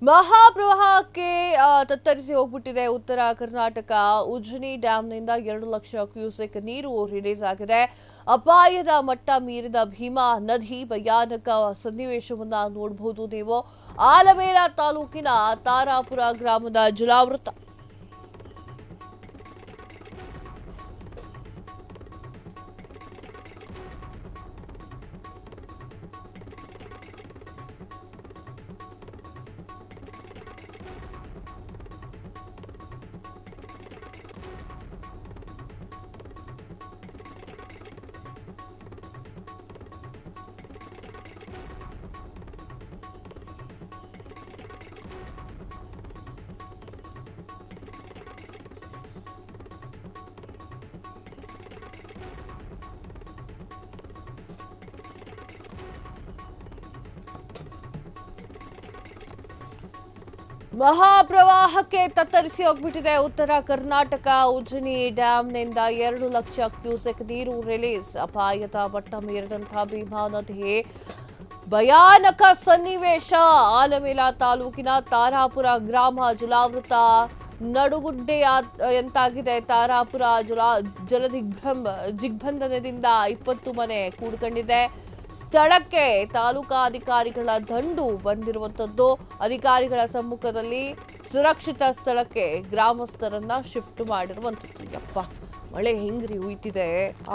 ಮಹಾಪ್ರವಾಹಕ್ಕೆ ತತ್ತರಿಸಿ ಹೋಗ್ಬಿಟ್ಟಿದೆ ಉತ್ತರ ಕರ್ನಾಟಕ. ಉಜ್ಜನಿ ಡ್ಯಾಂನಿಂದ 2 ಲಕ್ಷ ಕ್ಯೂಸೆಕ್ ನೀರು ರಿಲೀಸ್ ಆಗಿದೆ. ಅಪಾಯದ ಮಟ್ಟ ಮೀರಿದ ಭೀಮಾ ನದಿ ಭಯಾನಕ ಸನ್ನಿವೇಶವನ್ನ ನೋಡಬಹುದು ನೀವು. ಆಲಮೇಲ ತಾಲೂಕಿನ ತಾರಾಪುರ ಗ್ರಾಮದ ಜಲಾವೃತ. ಮಹಾಪ್ರವಾಹಕ್ಕೆ ತತ್ತರಿಸಿ ಹೋಗ್ಬಿಟ್ಟಿದೆ ಉತ್ತರ ಕರ್ನಾಟಕ. ಉಜ್ಜನಿ ಡ್ಯಾಂನಿಂದ 2 ಲಕ್ಷ ಕ್ಯೂಸೆಕ್ ನೀರು ರಿಲೀಸ್. ಅಪಾಯದ ಮಟ್ಟ ಮೀರಿದಂತಹ ಭೀಮಾ ನದಿ ಭಯಾನಕ ಸನ್ನಿವೇಶ. ಆಲಮೇಲ ತಾಲೂಕಿನ ತಾರಾಪುರ ಗ್ರಾಮ ಜಲಾವೃತ ನಡುಗುಡ್ಡೆ ಎಂತಾಗಿದೆ. ತಾರಾಪುರ ದಿಗ್ಬಂಧನದಿಂದ 20 ಮನೆ ಕೂಡ್ಕೊಂಡಿದೆ. ಸ್ಥಳಕ್ಕೆ ತಾಲೂಕಾಧಿಕಾರಿಗಳ ದಂಡು ಬಂದಿರುವಂತದ್ದು. ಅಧಿಕಾರಿಗಳ ಸಮ್ಮುಖದಲ್ಲಿ ಸುರಕ್ಷಿತ ಸ್ಥಳಕ್ಕೆ ಗ್ರಾಮಸ್ಥರನ್ನ ಶಿಫ್ಟ್ ಮಾಡಿರುವಂತದ್ದು. ಯಪ್ಪ, ಮಳೆ ಹೆಂಗ್ರಿ ಉಯ್ತಿದೆ,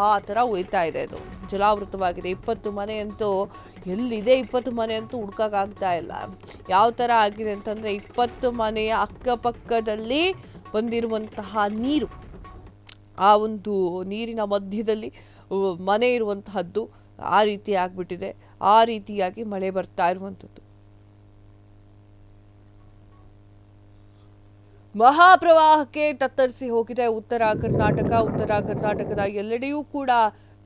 ಆ ತರ ಉಯ್ತಾ ಇದೆ. ಅದು ಜಲಾವೃತವಾಗಿದೆ. 20 ಮನೆ ಅಂತೂ ಎಲ್ಲಿದೆ, 20 ಮನೆ ಅಂತೂ ಹುಡ್ಕಕ್ಕಾಗ್ತಾ ಇಲ್ಲ. ಯಾವ ತರ ಆಗಿದೆ ಅಂತಂದ್ರೆ 20 ಮನೆಯ ಅಕ್ಕಪಕ್ಕದಲ್ಲಿ ಬಂದಿರುವಂತಹ ನೀರು, ಆ ಒಂದು ನೀರಿನ ಮಧ್ಯದಲ್ಲಿ ಮನೆ ಇರುವಂತಹದ್ದು ಆ ರೀತಿ ಆಗ್ಬಿಟ್ಟಿದೆ. ಆ ರೀತಿಯಾಗಿ ಮಳೆ ಬರ್ತಾ ಇರುವಂಥದ್ದು. ಮಹಾಪ್ರವಾಹಕ್ಕೆ ತತ್ತರಿಸಿ ಹೋಗಿದೆ ಉತ್ತರ ಕರ್ನಾಟಕ. ಉತ್ತರ ಕರ್ನಾಟಕದ ಎಲ್ಲೆಡೆಯೂ ಕೂಡ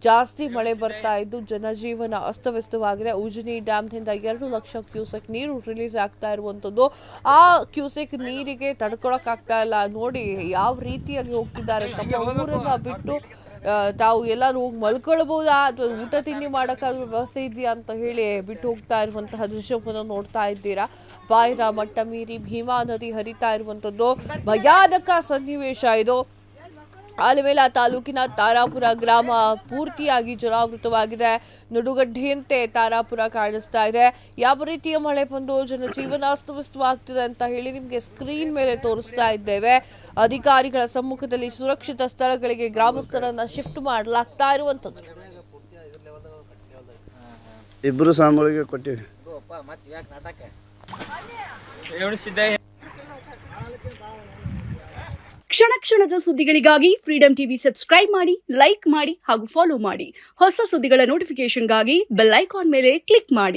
ಜಾಸ್ತಿ ಮಳೆ ಬರ್ತಾ ಇದ್ದು ಜನಜೀವನ ಅಸ್ತವ್ಯಸ್ತವಾಗಿದೆ. ಉಜ್ಜನಿ ಡ್ಯಾಂನಿಂದ 2 ಲಕ್ಷ ಕ್ಯೂಸೆಕ್ ನೀರು ರಿಲೀಸ್ ಆಗ್ತಾ ಇರುವಂತದ್ದು. ಆ ಕ್ಯೂಸೆಕ್ ನೀರಿಗೆ ತಡ್ಕೊಳಕ್ ಆಗ್ತಾ ಇಲ್ಲ. ನೋಡಿ ಯಾವ ರೀತಿಯಾಗಿ ಹೋಗ್ತಿದ್ದಾರೆ. ತಮ್ಮ ಊರನ್ನ ಬಿಟ್ಟು ತಾವು ಎಲ್ಲರೂ ಹೋಗಿ ಮಲ್ಕೊಳ್ಬಹುದಾ ಅಥವಾ ಊಟ ತಿಂಡಿ ಮಾಡೋಕ್ಕಾದ್ರೂ ವ್ಯವಸ್ಥೆ ಇದೆಯಾ ಅಂತ ಹೇಳಿ ಬಿಟ್ಟು ಹೋಗ್ತಾ ಇರುವಂತಹ ದೃಶ್ಯವನ್ನು ನೋಡ್ತಾ ಇದ್ದೀರಾ. ಅಪಾಯದ ಮಟ್ಟ ಮೀರಿ ಭೀಮಾ ನದಿ ಹರಿತಾ ಇರುವಂತದ್ದು ಭಯಾನಕ ಸನ್ನಿವೇಶ ಇದು. ಆಲಮೇಲ ತಾಲೂಕಿನ ತಾರಾಪುರ ಗ್ರಾಮ ಪೂರ್ತಿಯಾಗಿ ಜಲಾವೃತವಾಗಿದೆ. ನಡುಗಡ್ಡೆಯಂತೆ ತಾರಾಪುರ ಕಾಣಿಸ್ತಾ ಇದೆ. ಯಾವ ರೀತಿಯ ಮಳೆ ಬಂದು ಜನಜೀವನ ಅಸ್ತವ್ಯಸ್ತವಾಗ್ತಿದೆ ಅಂತ ಹೇಳಿ ನಿಮಗೆ ಸ್ಕ್ರೀನ್ ಮೇಲೆ ತೋರಿಸ್ತಾ ಇದ್ದೇವೆ. ಅಧಿಕಾರಿಗಳ ಸಮ್ಮುಖದಲ್ಲಿ ಸುರಕ್ಷಿತ ಸ್ಥಳಗಳಿಗೆ ಗ್ರಾಮಸ್ಥರನ್ನ ಶಿಫ್ಟ್ ಮಾಡಲಾಗ್ತಾ ಇರುವಂತದ್ದು. ಇಬ್ಬರು ಸಾಂಬಳಿಗೆ ಕೊಟ್ಟಿವಿ. ಕ್ಷಣ ಕ್ಷಣದ ಸುದ್ದಿಗಳಿಗಾಗಿ ಫ್ರೀಡಂ ಟಿವಿ ಸಬ್ಸ್ಕ್ರೈಬ್ ಮಾಡಿ, ಲೈಕ್ ಮಾಡಿ ಹಾಗೂ ಫಾಲೋ ಮಾಡಿ. ಹೊಸ ಸುದ್ದಿಗಳ ನೋಟಿಫಿಕೇಶನ್ಗಾಗಿ ಬೆಲ್ ಐಕಾನ್ ಮೇಲೆ ಕ್ಲಿಕ್ ಮಾಡಿ.